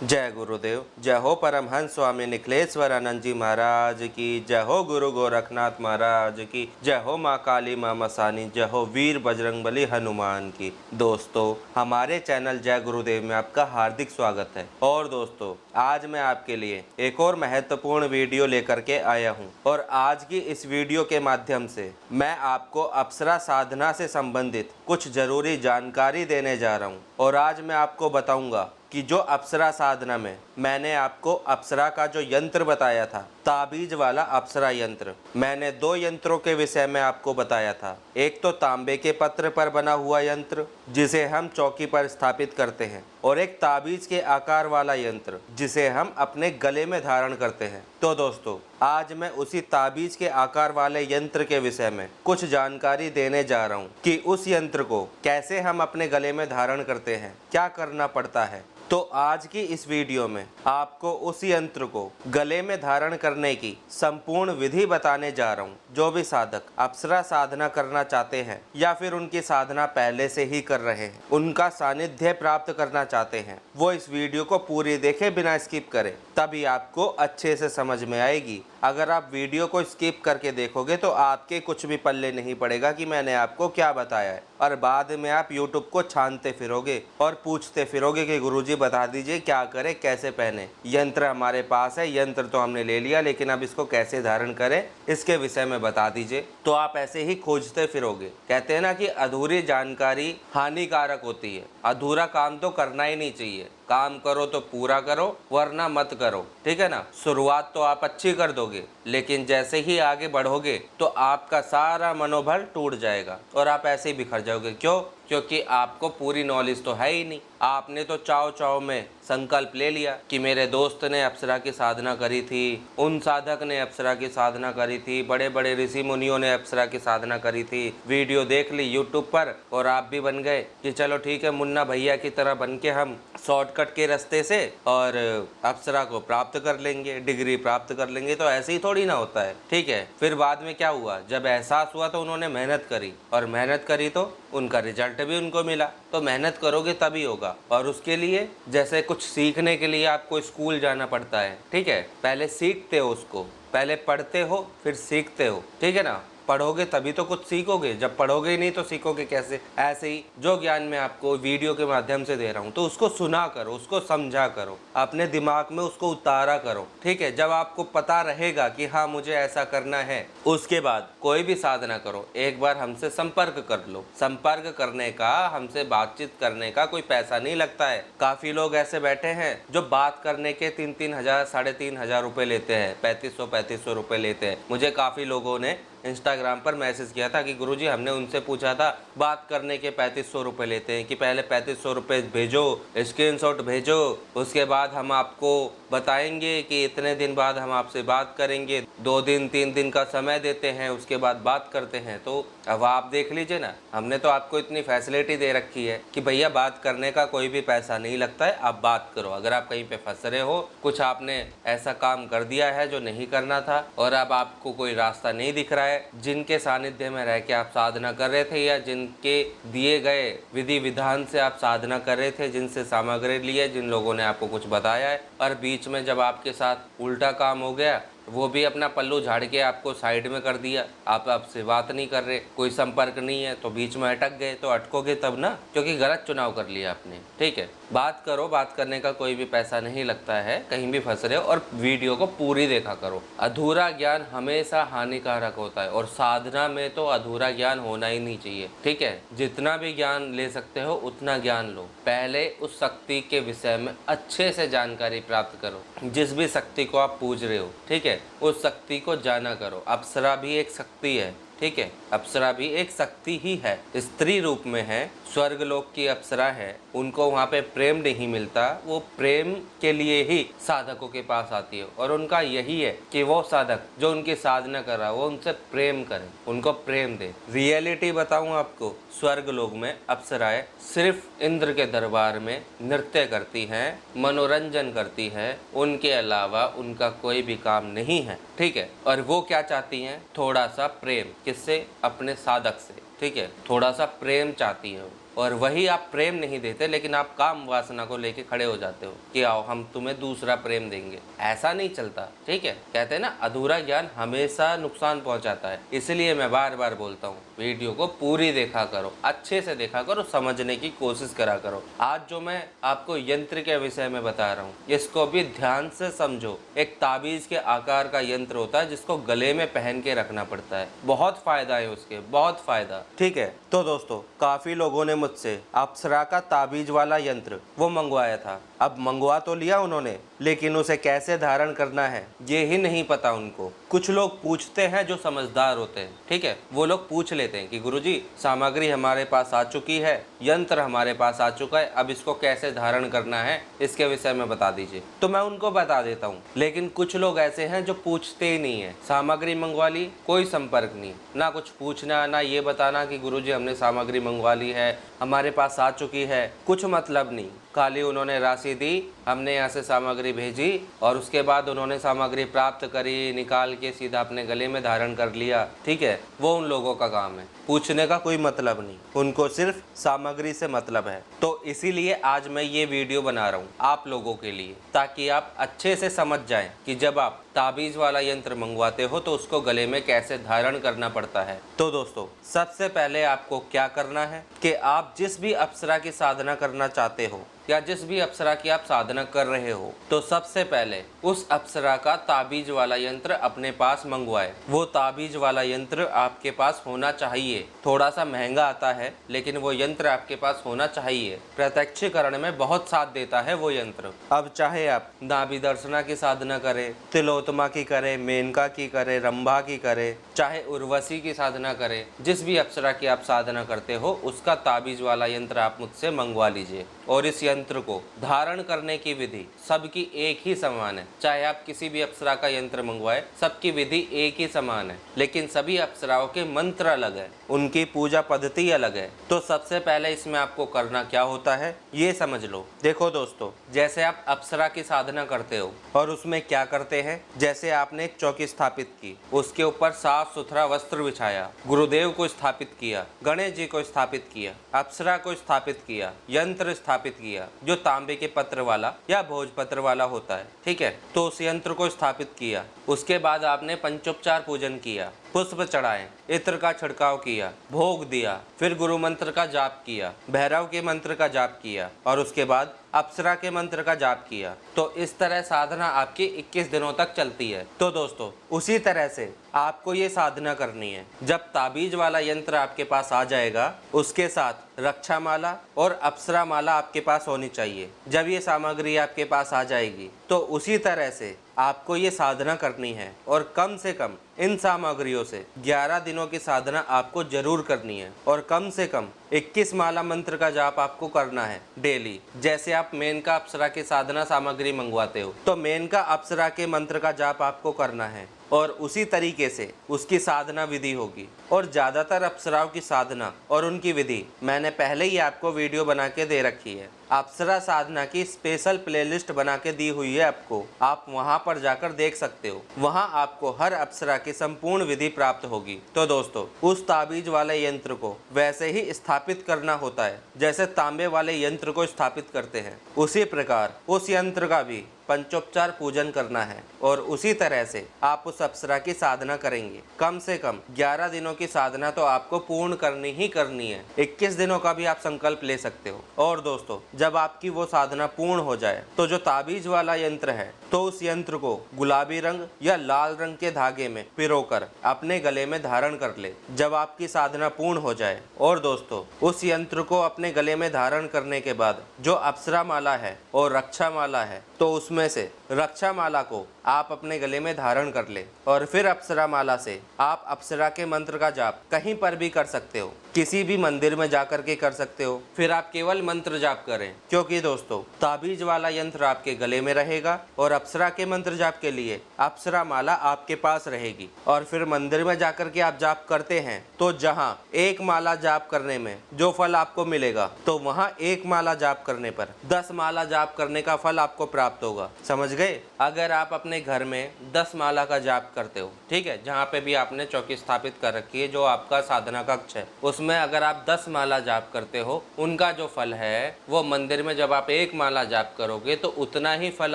जय गुरुदेव। जय हो परमहंस स्वामी निखिलेश्वरानंद जी महाराज की जय हो। गुरु गोरखनाथ महाराज की जय हो। माँ काली माँ मसानी जय हो। वीर बजरंगबली हनुमान की। दोस्तों, हमारे चैनल जय गुरुदेव में आपका हार्दिक स्वागत है। और दोस्तों, आज मैं आपके लिए एक और महत्वपूर्ण वीडियो लेकर के आया हूँ और आज की इस वीडियो के माध्यम से मैं आपको अप्सरा साधना से संबंधित कुछ जरूरी जानकारी देने जा रहा हूँ। और आज मैं आपको बताऊंगा कि जो अप्सरा साधना में मैंने आपको अप्सरा का जो यंत्र बताया था, ताबीज वाला अप्सरा यंत्र, मैंने दो यंत्रों के विषय में आपको बताया था। एक तो तांबे के पत्र पर बना हुआ यंत्र जिसे हम चौकी पर स्थापित करते हैं, और एक ताबीज के आकार वाला यंत्र जिसे हम अपने गले में धारण करते हैं। तो दोस्तों, आज मैं उसी ताबीज के आकार वाले यंत्र के विषय में कुछ जानकारी देने जा रहा हूँ कि उस यंत्र को कैसे हम अपने गले में धारण करते हैं, क्या करना पड़ता है। तो आज की इस वीडियो में आपको उस यंत्र को गले में धारण करने की संपूर्ण विधि बताने जा रहा हूँ। जो भी साधक अप्सरा साधना करना चाहते हैं या फिर उनकी साधना पहले से ही कर रहे हैं, उनका सानिध्य प्राप्त करना चाहते हैं, वो इस वीडियो को पूरी देखे बिना स्किप करें, तभी आपको अच्छे से समझ में आएगी। अगर आप वीडियो को स्किप करके देखोगे तो आपके कुछ भी पल्ले नहीं पड़ेगा कि मैंने आपको क्या बताया है, और बाद में आप YouTube को छानते फिरोगे और पूछते फिरोगे कि गुरुजी बता दीजिए क्या करें, कैसे पहने। यंत्र हमारे पास है, यंत्र तो हमने ले लिया, लेकिन अब इसको कैसे धारण करें इसके विषय में बता दीजिए। तो आप ऐसे ही खोजते फिरोगे। कहते हैं ना कि अधूरी जानकारी हानिकारक होती है। अधूरा काम तो करना ही नहीं चाहिए। काम करो तो पूरा करो, वरना मत करो। ठीक है ना। शुरुआत तो आप अच्छी कर दोगे, लेकिन जैसे ही आगे बढ़ोगे तो आपका सारा मनोबल टूट जाएगा और आप ऐसे ही बिखर जाओगे। क्यों? क्योंकि आपको पूरी नॉलेज तो है ही नहीं। आपने तो चाव चाव में संकल्प ले लिया कि मेरे दोस्त ने अप्सरा की साधना करी थी, उन साधक ने अप्सरा की साधना करी थी, बड़े बड़े ऋषि मुनियों ने अप्सरा की साधना करी थी, वीडियो देख ली यूट्यूब पर, और आप भी बन गए कि चलो ठीक है, मुन्ना भैया की तरह बन के हम शॉर्टकट के रास्ते से और अप्सरा को प्राप्त कर लेंगे, डिग्री प्राप्त कर लेंगे। तो ऐसे ही थोड़ी ना होता है। ठीक है। फिर बाद में क्या हुआ, जब एहसास हुआ तो उन्होंने मेहनत करी, और मेहनत करी तो उनका रिजल्ट भी उनको मिला। तो मेहनत करोगे तभी होगा। और उसके लिए जैसे कुछ सीखने के लिए आपको स्कूल जाना पड़ता है। ठीक है। पहले सीखते हो उसको, पहले पढ़ते हो फिर सीखते हो। ठीक है ना। पढ़ोगे तभी तो कुछ सीखोगे, जब पढ़ोगे ही नहीं तो सीखोगे कैसे। ऐसे ही जो ज्ञान मैं आपको वीडियो के माध्यम से दे रहा हूँ, तो उसको सुना करो, उसको समझा करो, अपने दिमाग में उसको उतारा करो। ठीक है। जब आपको पता रहेगा कि हाँ मुझे ऐसा करना है, उसके बाद कोई भी साधना करो, एक बार हमसे संपर्क कर लो। संपर्क करने का, हमसे बातचीत करने का कोई पैसा नहीं लगता है। काफी लोग ऐसे बैठे हैं जो बात करने के 3-3 हजार 3.5 हजार रुपए लेते हैं, 3500 रुपए लेते हैं। मुझे काफी लोगों ने इंस्टाग्राम पर मैसेज किया था कि गुरुजी हमने उनसे पूछा था बात करने के 3500 रुपये लेते हैं, कि पहले 3500 रुपये भेजो, स्क्रीनशॉट भेजो, उसके बाद हम आपको बताएंगे कि इतने दिन बाद हम आपसे बात करेंगे, 2 दिन 3 दिन का समय देते हैं, उसके बाद बात करते हैं। तो अब आप देख लीजिए ना, हमने तो आपको इतनी फैसिलिटी दे रखी है कि भैया बात करने का कोई भी पैसा नहीं लगता है, आप बात करो। अगर आप कहीं पे फंस रहे हो, कुछ आपने ऐसा काम कर दिया है जो नहीं करना था, और अब आपको कोई रास्ता नहीं दिख रहा है, जिनके सानिध्य में रह के आप साधना कर रहे थे या जिनके दिए गए विधि विधान से आप साधना कर रहे थे, जिनसे सामग्री ली है, जिन लोगों ने आपको कुछ बताया है, और बीच में जब आपके साथ उल्टा काम हो गया, वो भी अपना पल्लू झाड़ के आपको साइड में कर दिया, आप आपसे बात नहीं कर रहे, कोई संपर्क नहीं है, तो बीच में अटक गए, तो अटकोगे तब ना, क्योंकि गलत चुनाव कर लिया आपने। ठीक है। बात करो, बात करने का कोई भी पैसा नहीं लगता है, कहीं भी फंस रहे हो, और वीडियो को पूरी देखा करो। अधूरा ज्ञान हमेशा हानिकारक होता है, और साधना में तो अधूरा ज्ञान होना ही नहीं चाहिए। ठीक है। जितना भी ज्ञान ले सकते हो उतना ज्ञान लो। पहले उस शक्ति के विषय में अच्छे से जानकारी प्राप्त करो, जिस भी शक्ति को आप पूज रहे हो। ठीक है। उस शक्ति को जाना करो। अप्सरा भी एक शक्ति है। ठीक है। अप्सरा भी एक शक्ति ही है, स्त्री रूप में है, स्वर्गलोक की अप्सरा है। उनको वहाँ पे प्रेम नहीं मिलता, वो प्रेम के लिए ही साधकों के पास आती है, और उनका यही है कि वो साधक जो उनकी साधना कर रहा है वो उनसे प्रेम करे, उनको प्रेम दे। रियलिटी बताऊं आपको, स्वर्गलोक में अप्सराएं सिर्फ इंद्र के दरबार में नृत्य करती हैं, मनोरंजन करती हैं, उनके अलावा उनका कोई भी काम नहीं है। ठीक है। और वो क्या चाहती हैं? थोड़ा सा प्रेम। किससे? अपने साधक से। ठीक है। थोड़ा सा प्रेम चाहती है। और वही आप प्रेम नहीं देते, लेकिन आप काम वासना को लेके खड़े हो जाते हो कि आओ हम तुम्हें दूसरा प्रेम देंगे। ऐसा नहीं चलता, ठीक है। कहते हैं ना, अधूरा ज्ञान हमेशा नुकसान पहुंचाता है। इसलिए मैं बार बार बोलता हूँ, वीडियो को पूरी देखा करो, अच्छे से देखा करो, समझने की कोशिश करा करो। आज जो मैं आपको यंत्र के विषय में बता रहा हूँ, इसको भी ध्यान से समझो। एक ताबीज के आकार का यंत्र होता है जिसको गले में पहन के रखना पड़ता है। बहुत फायदा है उसके, बहुत फायदा, ठीक है। तो दोस्तों, काफी लोगों ने मुझसे अप्सरा का ताबीज वाला यंत्र वो मंगवाया था। अब मंगवा तो लिया उन्होंने, लेकिन उसे कैसे धारण करना है ये ही नहीं पता उनको। कुछ लोग पूछते हैं जो समझदार होते हैं, ठीक है, वो लोग पूछ लेते हैं कि गुरुजी सामग्री हमारे पास आ चुकी है, यंत्र हमारे पास आ चुका है, अब इसको कैसे धारण करना है इसके विषय में बता दीजिए। तो मैं उनको बता देता हूँ। लेकिन कुछ लोग ऐसे हैं जो पूछते ही नहीं है। सामग्री मंगवा ली, कोई संपर्क नहीं, ना कुछ पूछना, ना ये बताना कि गुरुजी हमने सामग्री मंगवा ली है, हमारे पास आ चुकी है, कुछ मतलब नहीं। खाली उन्होंने राशि दी, हमने यहाँ से सामग्री भेजी और उसके बाद उन्होंने सामग्री प्राप्त करी, निकाल के सीधा अपने गले में धारण कर लिया, ठीक है। वो उन लोगों का काम है, पूछने का कोई मतलब नहीं, उनको सिर्फ सामग्री से मतलब है। तो इसीलिए आज मैं ये वीडियो बना रहा हूँ आप लोगों के लिए, ताकि आप अच्छे से समझ जाएं कि जब आप ताबीज वाला यंत्र मंगवाते हो तो उसको गले में कैसे धारण करना पड़ता है। तो दोस्तों, सबसे पहले आपको क्या करना है कि आप जिस भी अप्सरा की साधना करना चाहते हो या जिस भी अप्सरा की आप साधना कर रहे हो, तो सबसे पहले उस अप्सरा का ताबीज वाला यंत्र अपने पास मंगवाए। वो ताबीज वाला यंत्र आपके पास होना चाहिए। थोड़ा सा महंगा आता है, लेकिन वो यंत्र आपके पास होना चाहिए। प्रत्यक्षीकरण में बहुत साथ देता है वो यंत्र। अब चाहे आप नाभि दर्शना की साधना करें, तिलोत्तमा की करें, मेनका की करें, रंभा की करें, चाहे उर्वशी की साधना करें, जिस भी अप्सरा की आप साधना करते हो उसका ताबीज वाला यंत्र आप मुझसे मंगवा लीजिए। और इस यंत्र को धारण करने की विधि सबकी एक ही समान है। चाहे आप किसी भी अप्सरा का यंत्र मंगवाए, सबकी विधि एक ही समान है, लेकिन सभी अप्सराओं के मंत्र अलग है, उनकी पूजा पद्धति अलग है। तो सबसे पहले इसमें आपको करना क्या होता है ये समझ लो। देखो दोस्तों, जैसे आप अप्सरा की साधना करते हो और उसमें क्या करते हैं, जैसे आपने एक चौकी स्थापित की, उसके ऊपर साफ सुथरा वस्त्र बिछाया, गुरुदेव को स्थापित किया, गणेश जी को स्थापित किया, अप्सरा को स्थापित किया, यंत्र स्थापित किया जो तांबे के पत्र वाला या भोजपत्र वाला होता है, ठीक है। तो उस यंत्र को स्थापित किया। उसके बाद आपने पंचोपचार पूजन किया, पुष्प चढ़ाए, इत्र का छिड़काव किया, भोग दिया, फिर गुरु मंत्र का जाप किया, भैरव के मंत्र का जाप किया और उसके बाद अप्सरा के मंत्र का जाप किया। तो इस तरह साधना आपकी 21 दिनों तक चलती है। तो दोस्तों, उसी तरह से आपको ये साधना करनी है। जब ताबीज वाला यंत्र आपके पास आ जाएगा, उसके साथ रक्षा माला और अप्सरा माला आपके पास होनी चाहिए। जब ये सामग्री आपके पास आ जाएगी तो उसी तरह से आपको ये साधना करनी है और कम से कम इन सामग्रियों से 11 दिनों की साधना आपको जरूर करनी है और कम से कम 21 माला मंत्र का जाप आपको करना है डेली। जैसे आप मेनका अप्सरा की साधना सामग्री मंगवाते हो तो मेनका अप्सरा के मंत्र का जाप आपको करना है और उसी तरीके से उसकी साधना विधि होगी। और ज़्यादातर अप्सराओं की साधना और उनकी विधि मैंने पहले ही आपको वीडियो बना के दे रखी है। अप्सरा साधना की स्पेशल प्लेलिस्ट बना के दी हुई है आपको, आप वहां पर जाकर देख सकते हो। वहां आपको हर अप्सरा की संपूर्ण विधि प्राप्त होगी। तो दोस्तों, उस ताबीज वाले यंत्र को वैसे ही स्थापित करना होता है जैसे तांबे वाले यंत्र को स्थापित करते हैं, उसी प्रकार उस यंत्र का भी पंचोपचार पूजन करना है और उसी तरह से आप उस अप्सरा की साधना करेंगे। कम से कम 11 दिनों की साधना तो आपको पूर्ण करनी ही करनी है। 21 दिनों का भी आप संकल्प ले सकते हो। और दोस्तों, जब आपकी वो साधना पूर्ण हो जाए तो जो ताबीज वाला यंत्र है, तो उस यंत्र को गुलाबी रंग या लाल रंग के धागे में पिरोकर अपने गले में धारण कर ले जब आपकी साधना पूर्ण हो जाए। और दोस्तों, उस यंत्र को अपने गले में धारण करने के बाद जो अप्सरा माला है और रक्षा माला है, तो उसमें से रक्षा माला को आप अपने गले में धारण कर ले और फिर अप्सरा माला से आप अप्सरा के मंत्र का जाप कहीं पर भी कर सकते हो, किसी भी मंदिर में जाकर के कर सकते हो। फिर आप केवल मंत्र जाप करें, क्योंकि दोस्तों ताबीज वाला यंत्र आपके गले में रहेगा और अप्सरा के मंत्र जाप के लिए अप्सरा माला आपके पास रहेगी। और फिर मंदिर में जाकर के आप जाप करते हैं तो जहाँ एक माला जाप करने में जो फल आपको मिलेगा, तो वहाँ एक माला जाप करने पर 10 माला जाप करने का फल आपको प्राप्त होगा। समझ गए? अगर आप अपने घर में 10 माला का जाप करते हो, ठीक है, जहाँ पे भी आपने चौकी स्थापित कर रखी है, जो आपका साधना कक्ष है, उसमें उसमें अगर आप 10 माला जाप करते हो, उनका जो फल है वो मंदिर में जब आप 1 माला जाप करोगे तो उतना ही फल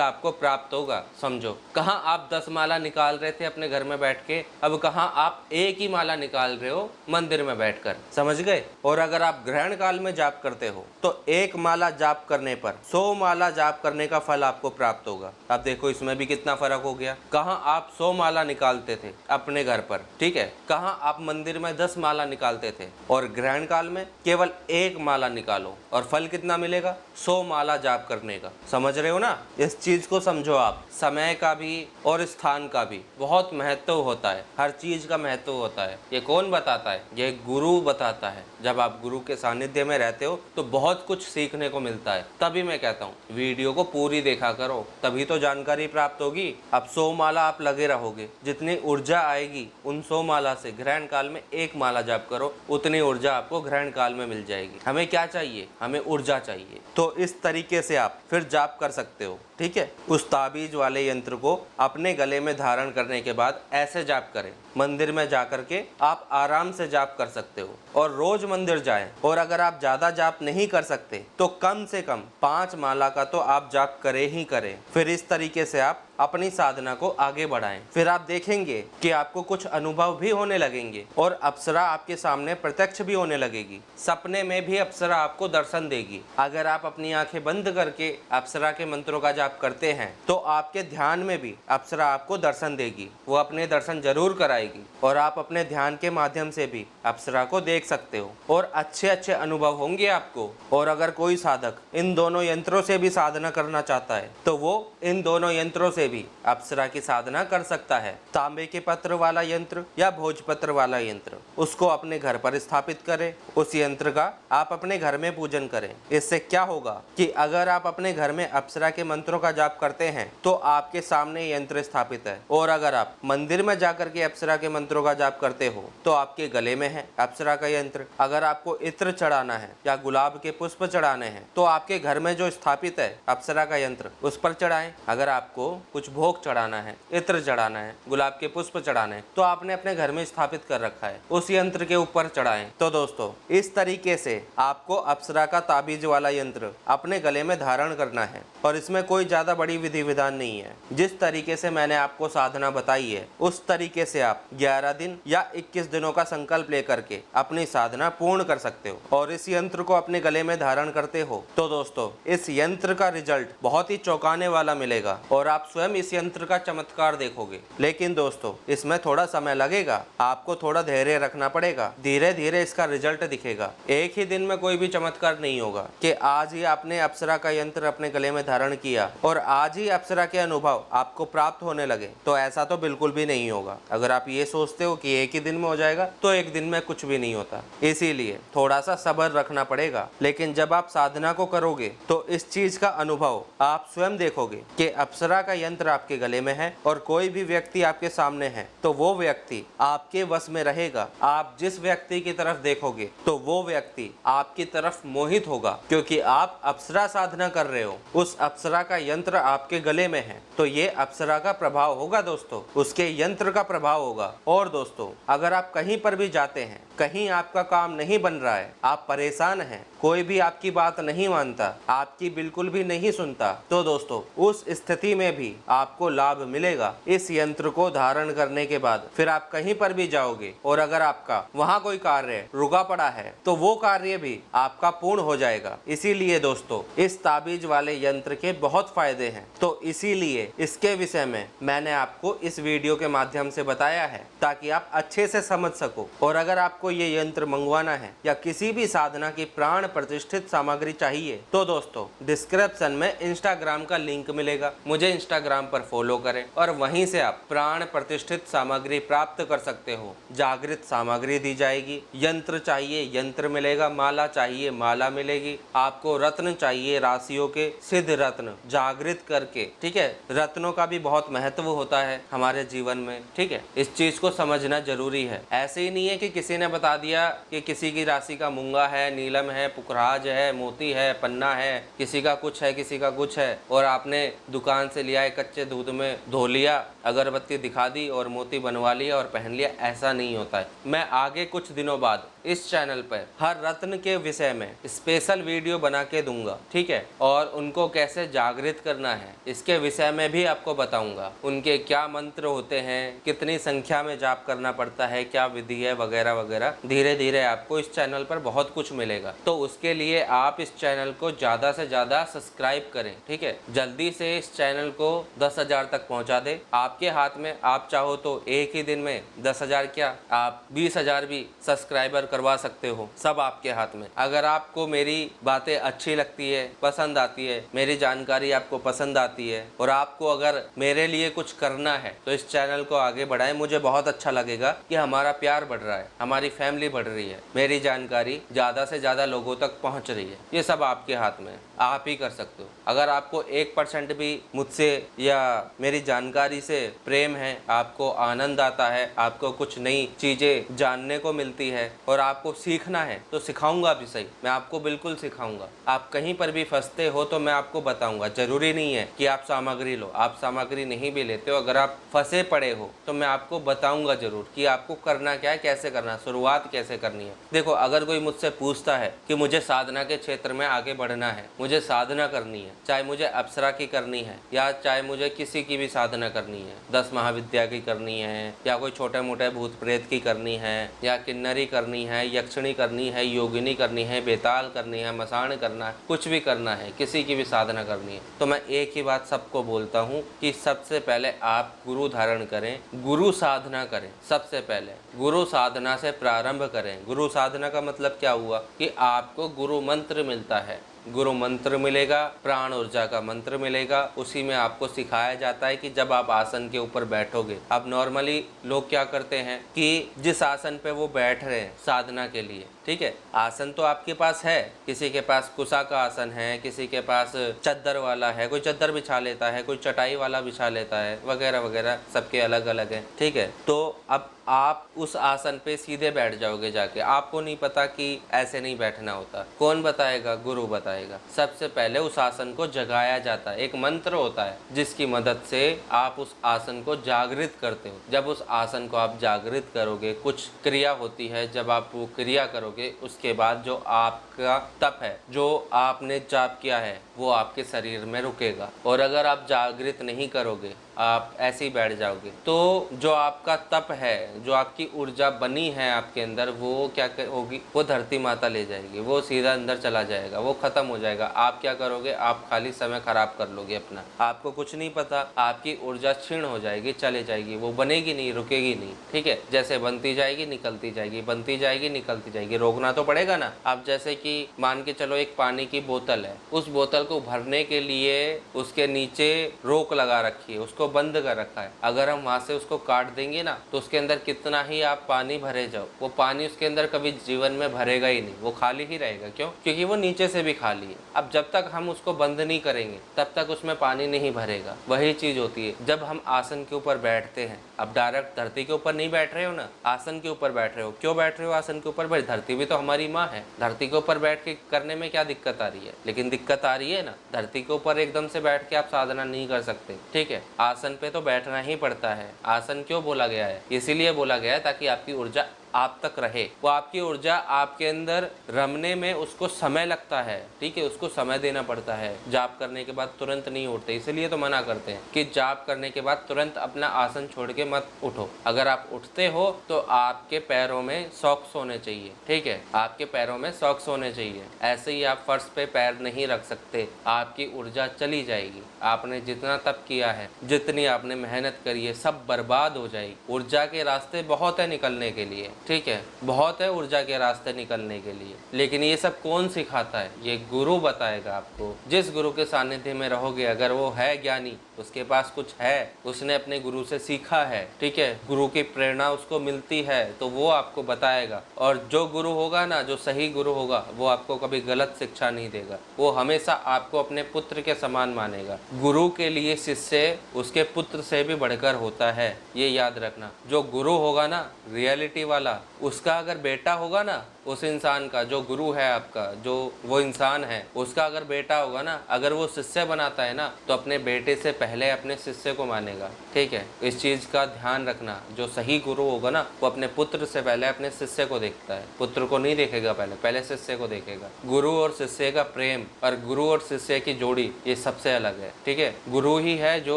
आपको प्राप्त होगा। समझो, कहाँ आप 10 माला निकाल रहे थे अपने घर में बैठ के, अब कहाँ आप 1 ही माला निकाल रहे हो मंदिर में बैठकर। समझ गए? और अगर आप ग्रहण काल में जाप करते हो तो 1 माला जाप करने पर 100 माला जाप करने का फल आपको प्राप्त होगा। अब देखो इसमें भी कितना फर्क हो गया। कहाँ आप 100 माला निकालते थे अपने घर पर, ठीक है, कहाँ आप मंदिर में 10 माला निकालते थे, और ग्रहण काल में केवल 1 माला निकालो और फल कितना मिलेगा? 100 माला जाप करने का। समझ रहे हो ना? इस चीज को समझो आप। समय का भी और स्थान का भी बहुत महत्व होता है, हर चीज का महत्व होता है। ये कौन बताता है? ये गुरु बताता है। जब आप गुरु के सानिध्य में रहते हो तो बहुत कुछ सीखने को मिलता है। तभी मैं कहता हूँ वीडियो को पूरी देखा करो, तभी तो जानकारी प्राप्त होगी। अब 100 माला आप लगे रहोगे, जितनी ऊर्जा आएगी उन 100 माला से ग्रहण काल में 1 माला जाप करो, उतनी ऊर्जा आपको ग्रहण काल में मिल जाएगी। हमें क्या चाहिए? हमें ऊर्जा चाहिए। तो इस तरीके से आप फिर जाप कर सकते हो, ठीक है। उस ताबीज वाले यंत्र को अपने गले में धारण करने के बाद ऐसे जाप करें। मंदिर में जाकर के आप आराम से जाप कर सकते हो और रोज मंदिर जाएं। और अगर आप ज्यादा जाप नहीं कर सकते तो कम से कम 5 माला का तो आप जाप करें ही करें। फिर इस तरीके से आप अपनी साधना को आगे बढ़ाएं। फिर आप देखेंगे कि आपको कुछ अनुभव भी होने लगेंगे और अप्सरा आपके सामने प्रत्यक्ष भी होने लगेगी। सपने में भी अप्सरा आपको दर्शन देगी। अगर आप अपनी आंखें बंद करके अप्सरा के मंत्रों का जाप करते हैं तो आपके ध्यान में भी अप्सरा आपको दर्शन देगी। वो अपने दर्शन जरूर कराएगी और आप अपने ध्यान के माध्यम से भी अप्सरा को देख सकते हो और अच्छे अच्छे अनुभव होंगे आपको। और अगर कोई साधक इन दोनों यंत्रों से भी साधना करना चाहता है तो वो इन दोनों यंत्रों से भी अप्सरा की साधना कर सकता है। तांबे के पत्र वाला यंत्र या भोजपत्र वाला यंत्र, उसको अपने घर पर स्थापित करें। उस यंत्र का आप अपने घर में पूजन करें। इससे क्या होगा कि अगर आप अपने घर में अप्सरा के मंत्रों का जाप करते हैं तो आपके सामने यंत्र स्थापित है, और अगर आप मंदिर में जाकर के अप्सरा के मंत्रों का जाप करते हो तो आपके गले में है अप्सरा का यंत्र। अगर आपको इत्र चढ़ाना है या गुलाब के पुष्प चढ़ाने हैं तो आपके घर में जो स्थापित है अप्सरा का यंत्र, उस पर चढ़ाएं। अगर आपको कुछ भोग चढ़ाना है, इत्र चढ़ाना है, गुलाब के पुष्प चढ़ाने हैं, तो आपने अपने घर में स्थापित कर रखा है, उस यंत्र के ऊपर चढ़ाएं। तो दोस्तों इस तरीके से आपको अप्सरा का ताबीज वाला यंत्र अपने गले में धारण करना है और इसमें कोई ज्यादा बड़ी विधि विधान नहीं है। जिस तरीके से मैंने आपको साधना बताई है उस तरीके से आप 11 दिन या 21 दिनों का संकल्प लेकर के अपनी साधना पूर्ण कर सकते हो। और इस यंत्र को अपने गले में धारण करते हो तो दोस्तों इस यंत्र का रिजल्ट बहुत ही चौंकाने वाला मिलेगा और आप स्वयं इस यंत्र का चमत्कार देखोगे। लेकिन दोस्तों इसमें थोड़ा समय लगेगा, आपको थोड़ा धैर्य रखना पड़ेगा। धीरे धीरे इसका रिजल्ट दिखेगा। एक ही दिन में कोई भी चमत्कार नहीं होगा कि आज ही आपने अप्सरा का यंत्र अपने गले में धारण किया और आज ही अप्सरा के अनुभव आपको प्राप्त होने लगे। तो ऐसा तो बिल्कुल भी नहीं होगा। अगर आप ये सोचते हो कि एक ही दिन में हो जाएगा तो एक दिन में कुछ भी नहीं होता। इसीलिए थोड़ा सा सब्र रखना पड़ेगा। लेकिन जब आप साधना को करोगे तो इस चीज का अनुभव आप स्वयं देखोगे कि अप्सरा का यंत्र आपके गले में है और कोई भी व्यक्ति आपके सामने है तो वो व्यक्ति आपके वश में रहेगा। आप जिस व्यक्ति की तरफ देखोगे तो वो व्यक्ति आपकी तरफ मोहित होगा, क्योंकि आप अप्सरा साधना कर रहे हो। उस अप्सरा का यंत्र आपके गले में है तो ये अप्सरा का प्रभाव होगा दोस्तों, उसके यंत्र का प्रभाव होगा। और दोस्तों अगर आप कहीं पर भी जाते हैं, कहीं आपका काम नहीं बन रहा है, आप परेशान हैं, कोई भी आपकी बात नहीं मानता, आपकी बिल्कुल भी नहीं सुनता, तो दोस्तों उस स्थिति में भी आपको लाभ मिलेगा इस यंत्र को धारण करने के बाद। फिर आप कहीं पर भी जाओगे और अगर आपका वहाँ कोई कार्य रुका पड़ा है तो वो कार्य भी आपका पूर्ण हो जाएगा। इसीलिए दोस्तों इस ताबीज वाले यंत्र के बहुत फायदे हैं, तो इसीलिए इसके विषय में मैंने आपको इस वीडियो के माध्यम से बताया है ताकि आप अच्छे से समझ सको। और अगर आपको ये यंत्र मंगवाना है या किसी भी साधना की प्राण प्रतिष्ठित सामग्री चाहिए तो दोस्तों डिस्क्रिप्शन में इंस्टाग्राम का लिंक मिलेगा, मुझे इंस्टाग्राम पर फॉलो करें और वहीं से आप प्राण प्रतिष्ठित सामग्री प्राप्त कर सकते हो। जागृत सामग्री दी जाएगी, यंत्र चाहिए यंत्र मिलेगा, माला चाहिए माला मिलेगी, आपको रत्न चाहिए राशियों के सिद्ध रत्न जागृत करके, ठीक है। रत्नों का भी बहुत महत्व होता है हमारे जीवन में, ठीक है। इस चीज को समझना जरूरी है। ऐसे ही नहीं है कि किसी ने बता दिया कि किसी की राशि का मूंगा है, नीलम है, पुखराज है, मोती है, पन्ना है, किसी का कुछ है, किसी का कुछ है, और आपने दुकान से लिया है, कच्चे दूध में धो लिया, अगरबत्ती दिखा दी और मोती बनवा लिया और पहन लिया। ऐसा नहीं होता है। मैं आगे कुछ दिनों बाद इस चैनल पर हर रत्न के विषय में स्पेशल वीडियो बना के दूंगा, ठीक है, और उनको कैसे जागृत करना है इसके विषय में भी आपको बताऊंगा। उनके क्या मंत्र होते हैं, कितनी संख्या में जाप करना पड़ता है, क्या विधि है, वगैरह वगैरह। धीरे धीरे आपको इस चैनल पर बहुत कुछ मिलेगा। तो उसके लिए आप इस चैनल को ज़्यादा से ज़्यादा सब्सक्राइब करें, ठीक है। जल्दी से इस चैनल को 10,000 तक पहुंचा दे। आपके हाथ में, आप चाहो तो एक ही दिन में 10,000 क्या, आप 20,000 भी सब्सक्राइबर करवा सकते हो। सब आपके हाथ में। अगर आपको मेरी बातें अच्छी लगती है, पसंद आती है, मेरी जानकारी आपको पसंद आती है, और आपको अगर मेरे लिए कुछ करना है, तो इस चैनल को आगे बढ़ाएं। मुझे बहुत अच्छा लगेगा कि हमारा प्यार बढ़ रहा है, हमारी फैमिली बढ़ रही है, मेरी जानकारी ज़्यादा से ज़्यादा लोगों तक पहुंच रही है। ये सब आपके हाथ में है, आप ही कर सकते हो। अगर आपको 1% भी मुझसे या मेरी जानकारी से प्रेम है, आपको आनंद आता है, आपको कुछ नई चीज़ें जानने को मिलती है और आपको सीखना है, तो सिखाऊंगा भी सही। मैं आपको बिल्कुल सिखाऊंगा। आप कहीं पर भी फंसते हो तो मैं आपको बताऊंगा। जरूरी नहीं है कि आप सामग्री लो, आप सामग्री नहीं भी लेते हो, अगर आप फंसे पड़े हो तो मैं आपको बताऊंगा जरूर कि आपको करना क्या है, कैसे करना है, शुरुआत कैसे करनी है। देखो, अगर कोई मुझसे पूछता है कि मुझे साधना के क्षेत्र में आगे बढ़ना है, मुझे साधना करनी है, चाहे मुझे अप्सरा की करनी है या चाहे मुझे किसी की भी साधना करनी है, 10 महाविद्या की करनी है, या कोई छोटे मोटे भूत प्रेत की करनी है, या किन्नरी करनी है, यक्षिणी करनी है, योगिनी करनी है, बेताल करनी है, मसान करना है, कुछ भी करना है, किसी की भी साधना करनी है, तो मैं एक ही बात सबको बोलता हूँ कि सबसे पहले आप गुरु धारण करें, गुरु साधना करें। सबसे पहले गुरु साधना से प्रारंभ करें। गुरु साधना का मतलब क्या हुआ कि आपको गुरु मंत्र मिलता है, गुरु मंत्र मिलेगा, प्राण ऊर्जा का मंत्र मिलेगा। उसी में आपको सिखाया जाता है कि जब आप आसन के ऊपर बैठोगे, अब नॉर्मली लोग क्या करते हैं कि जिस आसन पे वो बैठ रहे हैं साधना के लिए, ठीक है, आसन तो आपके पास है, किसी के पास कुशा का आसन है, किसी के पास चद्दर वाला है, कोई चद्दर बिछा लेता है, कोई चटाई वाला बिछा लेता है, वगैरह वगैरह, सबके अलग अलग है, ठीक है। तो अब आप उस आसन पे सीधे बैठ जाओगे जाके, आपको नहीं पता कि ऐसे नहीं बैठना होता। कौन बताएगा? गुरु बताएगा। सबसे पहले उस आसन को जगाया जाता है, एक मंत्र होता है जिसकी मदद से आप उस आसन को जागृत करते हो। जब उस आसन को आप जागृत करोगे, कुछ क्रिया होती है, जब आप वो क्रिया करोगे उसके बाद जो आपका तप है, जो आपने जाप किया है, वो आपके शरीर में रुकेगा। और अगर आप जागृत नहीं करोगे, आप ऐसे ही बैठ जाओगे, तो जो आपका तप है, जो आपकी ऊर्जा बनी है आपके अंदर, वो क्या होगी, वो धरती माता ले जाएगी, वो सीधा अंदर चला जाएगा, वो खत्म हो जाएगा। आप क्या करोगे? आप खाली समय खराब कर लोगे अपना, आपको कुछ नहीं पता, आपकी ऊर्जा क्षीण हो जाएगी, चले जाएगी, वो बनेगी नहीं, रुकेगी नहीं, ठीक है। जैसे बनती जाएगी निकलती जाएगी, बनती जाएगी निकलती जाएगी, रोकना तो पड़ेगा ना। आप जैसे कि मान के चलो एक पानी की बोतल है, उस बोतल को भरने के लिए उसके नीचे रोक लगा रखी है, उसको बंद कर रखा है। अगर हम वहां से उसको काट देंगे ना, तो उसके अंदर कितना ही आप पानी भरे जाओ, वो पानी उसके अंदर कभी जीवन में भरेगा ही नहीं, वो खाली ही रहेगा। क्यों? क्योंकि वो नीचे से भी खाली है। अब जब तक हम उसको बंद नहीं करेंगे तब तक उसमें पानी नहीं भरेगा। वही चीज होती है जब हम आसन के ऊपर बैठते हैं। अब डायरेक्ट धरती के ऊपर नहीं बैठ रहे हो ना, आसन के ऊपर बैठ रहे हो। क्यों बैठ रहे हो आसन के ऊपर? भाई धरती भी तो हमारी माँ है, धरती के ऊपर बैठ के करने में क्या दिक्कत आ रही है? लेकिन दिक्कत आ रही है ना, धरती के ऊपर एकदम से बैठ के आप साधना नहीं कर सकते, ठीक है। आसन पे तो बैठना ही पड़ता है। आसन क्यों बोला गया है? इसीलिए बोला गया है ताकि आपकी ऊर्जा आप तक रहे। वो आपकी ऊर्जा आपके अंदर रमने में उसको समय लगता है, ठीक है, उसको समय देना पड़ता है। जाप करने के बाद तुरंत नहीं उठते, इसलिए तो मना करते हैं कि जाप करने के बाद तुरंत अपना आसन छोड़ के मत उठो। अगर आप उठते हो तो आपके पैरों में सॉक्स होने चाहिए, ठीक है, आपके पैरों में सॉक्स होने चाहिए। ऐसे ही आप फर्श पे पैर नहीं रख सकते, आपकी ऊर्जा चली जाएगी। आपने जितना तप किया है, जितनी आपने मेहनत करी है, सब बर्बाद हो जाएगी। ऊर्जा के रास्ते बहुत है निकलने के लिए, ठीक है, बहुत है ऊर्जा के रास्ते निकलने के लिए, लेकिन ये सब कौन सिखाता है? ये गुरु बताएगा आपको। जिस गुरु के सानिध्य में रहोगे, अगर वो है ज्ञानी, उसके पास कुछ है, उसने अपने गुरु से सीखा है, ठीक है, गुरु की प्रेरणा उसको मिलती है, तो वो आपको बताएगा। और जो गुरु होगा ना, जो सही गुरु होगा, वो आपको कभी गलत शिक्षा नहीं देगा। वो हमेशा आपको अपने पुत्र के समान मानेगा। गुरु के लिए शिष्य उसके पुत्र से भी बढ़कर होता है, ये याद रखना। जो गुरु होगा ना, रियलिटी वाला, उसका अगर बेटा होगा ना, उस इंसान का जो गुरु है आपका, जो वो इंसान है उसका अगर बेटा होगा ना, अगर वो शिष्य बनाता है ना, तो अपने बेटे से पहले अपने शिष्य को मानेगा। ठीक है, इस चीज का ध्यान रखना। जो सही गुरु होगा ना, वो अपने पुत्र से पहले अपने शिष्य को देखता है, पुत्र को नहीं देखेगा, पहले शिष्य को देखेगा। गुरु और शिष्य का प्रेम और गुरु और शिष्य की जोड़ी ये सबसे अलग है। ठीक है, गुरु ही है जो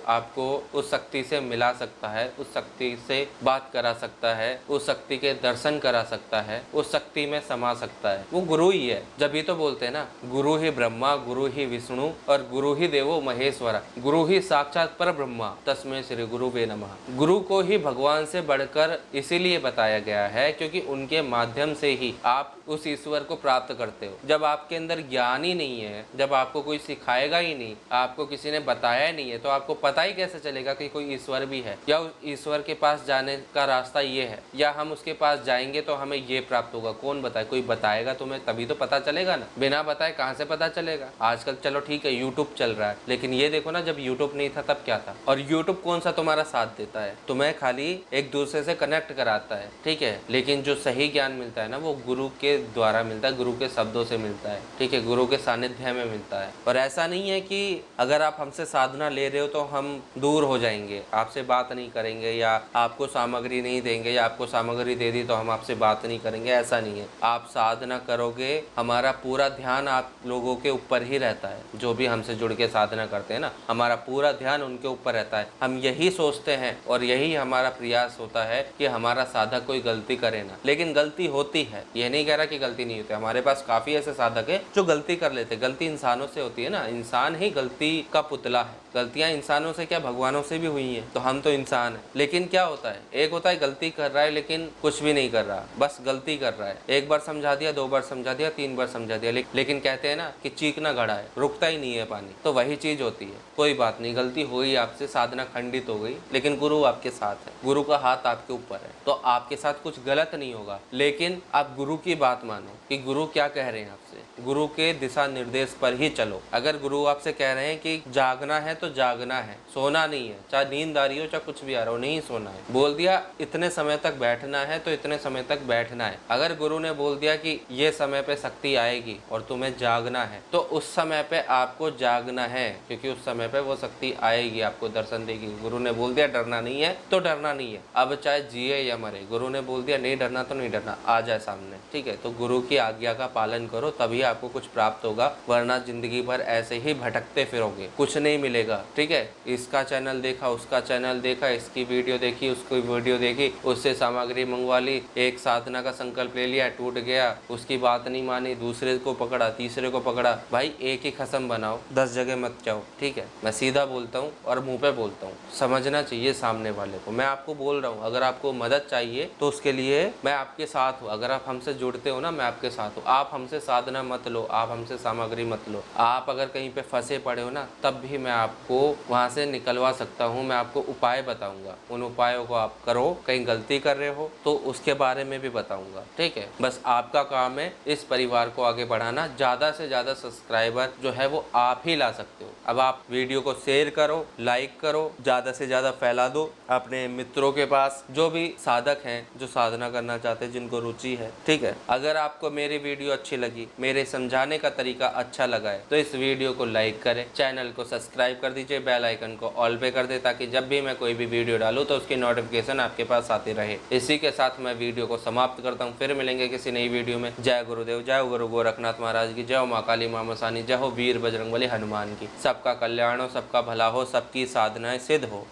आपको उस शक्ति से मिला सकता है, उस शक्ति से बात करा सकता है, उस शक्ति के दर्शन करा सकता है, उस शक्ति में समा सकता है, वो गुरु ही है। जब ही तो बोलते हैं ना, गुरु ही ब्रह्मा, गुरु ही विष्णु और गुरु ही देवो महेश्वरा, गुरु ही साक्षात पर ब्रह्मा तस्मै श्री गुरुवे नमः। गुरु को ही भगवान से बढ़कर इसीलिए बताया गया है क्योंकि उनके माध्यम से ही आप उस ईश्वर को प्राप्त करते हो। जब आपके अंदर ज्ञान ही नहीं है, जब आपको कोई सिखाएगा ही नहीं, आपको किसी ने बताया ही नहीं है, तो आपको पता ही कैसे चलेगा कि कोई ईश्वर भी है, या उस ईश्वर के पास जाने का रास्ता ये है, या हम उसके पास जाएंगे तो हमें ये प्राप्त होगा। कौन बताए? कोई बताएगा तुम्हें तभी तो पता चलेगा ना, बिना बताए कहाँ से पता चलेगा। आजकल चलो ठीक है यूट्यूब चल रहा है, लेकिन ये देखो ना, जब यूट्यूब नहीं था तब क्या था? और यूट्यूब कौन सा तुम्हारा साथ देता है? तुम्हें खाली एक दूसरे से कनेक्ट कराता है। ठीक है, लेकिन जो सही ज्ञान मिलता है ना, वो गुरु के द्वारा मिलता है, गुरु के शब्दों से मिलता है। ठीक है, गुरु के सानिध्य में मिलता है। और ऐसा नहीं है कि अगर आप हमसे साधना ले रहे हो तो हम दूर हो जाएंगे, आपसे बात नहीं करेंगे, या आपको सामग्री नहीं देंगे, या आपको सामग्री दे दी तो हम आपसे बात नहीं करेंगे। ऐसा नहीं है। आप साधना करोगे, हमारा पूरा ध्यान आप लोगों के ऊपर ही रहता है। जो भी हमसे जुड़ के साधना करते हैं ना, हमारा पूरा ध्यान उनके ऊपर रहता है। हम यही सोचते हैं और यही हमारा प्रयास होता है कि हमारा साधक कोई गलती करे ना, लेकिन गलती होती है। ये नहीं कह रहा कि गलती नहीं होती, हमारे पास काफी ऐसे साधक है जो गलती कर लेते। गलती इंसानों से होती है ना, इंसान ही गलती का पुतला है। गलतियां इंसानों से क्या, भगवानों से भी हुई हैं, तो हम तो इंसान हैं। लेकिन क्या होता है, एक होता है गलती कर रहा है लेकिन कुछ भी नहीं कर रहा, बस गलती कर रहा है। एक बार समझा दिया, 2 बार समझा दिया, 3 बार समझा दिया, लेकिन कहते हैं ना कि चीखना घड़ा है, रुकता ही नहीं है पानी। तो वही चीज होती है। कोई बात नहीं, गलती हुई आपसे, साधना खंडित हो गई, लेकिन गुरु आपके साथ है, गुरु का हाथ आपके ऊपर है, तो आपके साथ कुछ गलत नहीं होगा। लेकिन आप गुरु की बात मानो कि गुरु क्या कह रहे हैं आपसे, गुरु के दिशा निर्देश पर ही चलो। अगर गुरु आपसे कह रहे हैं कि जागना है तो जागना है, सोना नहीं है, चाहे नींद आ रही हो चाहे कुछ भी आ रहा हो, नहीं सोना है। बोल दिया इतने समय तक बैठना है तो इतने समय तक बैठना है। अगर गुरु ने बोल दिया कि ये समय पे शक्ति आएगी और तुम्हें जागना है, तो उस समय पे आपको जागना है, क्योंकि उस समय पे वो शक्ति आएगी, आपको दर्शन देगी। गुरु ने बोल दिया डरना नहीं है तो डरना नहीं है, अब चाहे जिए या मरे। गुरु ने बोल दिया नहीं डरना तो नहीं डरना, आ जाए सामने। ठीक है, तो गुरु की आज्ञा का पालन करो, तभी आपको कुछ प्राप्त होगा, वरना जिंदगी भर ऐसे ही भटकते फिरोगे, कुछ नहीं मिलेगा। ठीक है, इसका चैनल देखा, उसका चैनल देखा, इसकी वीडियो देखी, उसकी वीडियो देखी, उससे सामग्री मंगवा ली, एक साधना का संकल्प ले लिया, टूट गया, उसकी बात नहीं मानी, दूसरे को पकड़ा, तीसरे को पकड़ा। भाई एक ही खसम बनाओ, 10 जगह मत जाओ। ठीक है, मैं सीधा बोलता हूँ और मुंह पे बोलता हूँ, समझना चाहिए सामने वाले को। मैं आपको बोल रहा हूँ, अगर आपको मदद चाहिए तो उसके लिए मैं आपके साथ हूँ। अगर आप हमसे जुड़ते हो ना, मैं आपके साथ हूँ। आप हमसे साधना मत लो, आप हमसे सामग्री मत लो। आप अगर कहीं पे फंसे पड़े हो ना, तब भी मैं आपको वहाँ से निकलवा सकता हूँ। मैं आपको उपाय बताऊंगा, उन उपायों को आप करो। कहीं गलती कर रहे हो तो उसके बारे में भी बताऊंगा। ठीक है, बस आपका काम है इस परिवार को आगे बढ़ाना। ज़्यादा से ज़्यादा सब्सक्राइबर जो है वो आप ही ला सकते हो। अब आप वीडियो को शेयर करो, लाइक करो, ज़्यादा से ज़्यादा फैला दो अपने मित्रों के पास, जो भी साधक हैं, जो साधना करना चाहते हैं, जिनको रुचि है। ठीक है, अगर आपको मेरी वीडियो अच्छी लगी, मेरे समझाने का तरीका अच्छा लगा है, तो इस वीडियो को लाइक करें, चैनल को सब्सक्राइब कर दीजिए, बेल आइकन को ऑल पे कर दे, ताकि जब भी मैं कोई भी वीडियो डालूं तो उसकी नोटिफिकेशन आपके पास आती रहे। इसी के साथ मैं वीडियो को समाप्त करता हूं, फिर मिलेंगे किसी नई वीडियो में। जय गुरुदेव, जय गुरु गोरखनाथ महाराज की, जय माँ काली माँ मसानी, जय हो वीर बजरंगबली हनुमान की। सबका कल्याण हो, सबका भला हो, सबकी साधनाएं सिद्ध हो।